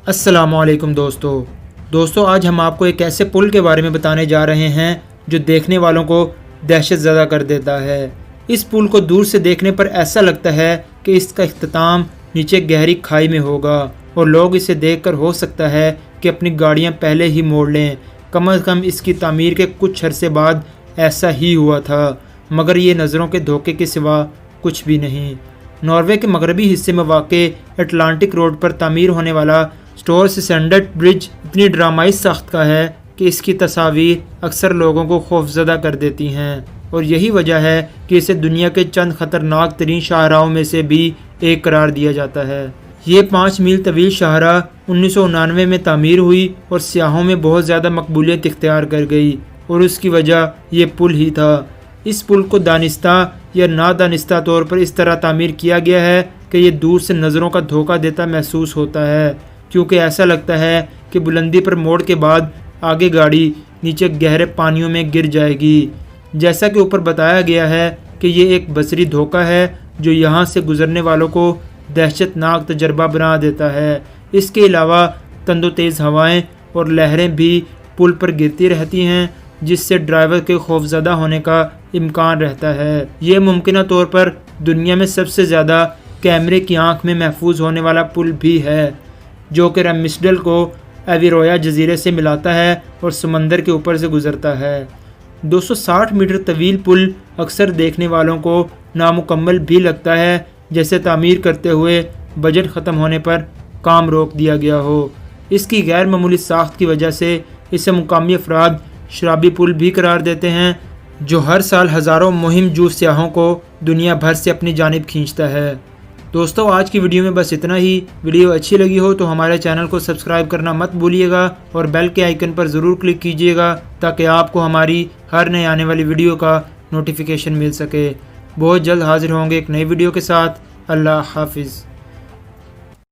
अस्सलाम वालेकुम दोस्तों आज हम आपको एक ऐसे पुल के बारे में बताने जा रहे हैं जो देखने वालों को दहशत ज़दा कर देता है। इस पुल को दूर से देखने पर ऐसा लगता है कि इसका इख्तिताम नीचे गहरी खाई में होगा और लोग इसे देखकर हो सकता है कि अपनी गाड़ियां पहले ही मोड़ लें। कम अज़ कम इसकी तामीर के कुछ अरसे बाद ऐसा ही हुआ था, मगर ये नज़रों के धोखे के सिवा कुछ भी नहीं। नॉर्वे के मगरबी हिस्से में वाक़े अटलांटिक रोड पर तामीर होने वाला स्टोरसेंडट ब्रिज इतनी ड्रामाई साख्त का है कि इसकी तस्वीर अक्सर लोगों को खौफजदा कर देती हैं, और यही वजह है कि इसे दुनिया के चंद ख़तरनाक तरीन शाहराहों में से भी एक करार दिया जाता है। ये 5 मील तवील शाहराह 1999 में तामीर हुई और सियाहों में बहुत ज़्यादा मकबूलियत इख्तियार कर गई, और उसकी वजह ये पुल ही था। इस पुल को दानिस्ता या नादानिस्ता तौर पर इस तरह तामीर किया गया है कि ये दूर से नज़रों का धोखा देता महसूस होता है, क्योंकि ऐसा लगता है कि बुलंदी पर मोड़ के बाद आगे गाड़ी नीचे गहरे पानियों में गिर जाएगी। जैसा कि ऊपर बताया गया है कि ये एक बसरी धोखा है जो यहाँ से गुजरने वालों को दहशतनाक तजर्बा बना देता है। इसके अलावा तंदो-तेज़ हवाएं और लहरें भी पुल पर गिरती रहती हैं, जिससे ड्राइवर के खौफजदा होने का इम्कान रहता है। ये मुमकिन तौर पर दुनिया में सबसे ज़्यादा कैमरे की आंख में महफूज होने वाला पुल भी है, जो कि रमिसडल को एविरोया जजीरे से मिलाता है और समंदर के ऊपर से गुजरता है। 260 मीटर तवील पुल अक्सर देखने वालों को नामुकम्मल भी लगता है, जैसे तामीर करते हुए बजट ख़त्म होने पर काम रोक दिया गया हो। इसकी गैर मामूली साख्त की वजह से इसे मुकामी अफराद शराबी पुल भी करार देते हैं, जो हर साल हज़ारों मुहिम जू सियाहों को दुनिया भर से अपनी जानिब खींचता है। दोस्तों आज की वीडियो में बस इतना ही। वीडियो अच्छी लगी हो तो हमारे चैनल को सब्सक्राइब करना मत भूलिएगा और बेल के आइकन पर ज़रूर क्लिक कीजिएगा, ताकि आपको हमारी हर नई आने वाली वीडियो का नोटिफिकेशन मिल सके। बहुत जल्द हाजिर होंगे एक नई वीडियो के साथ। अल्लाह हाफिज़।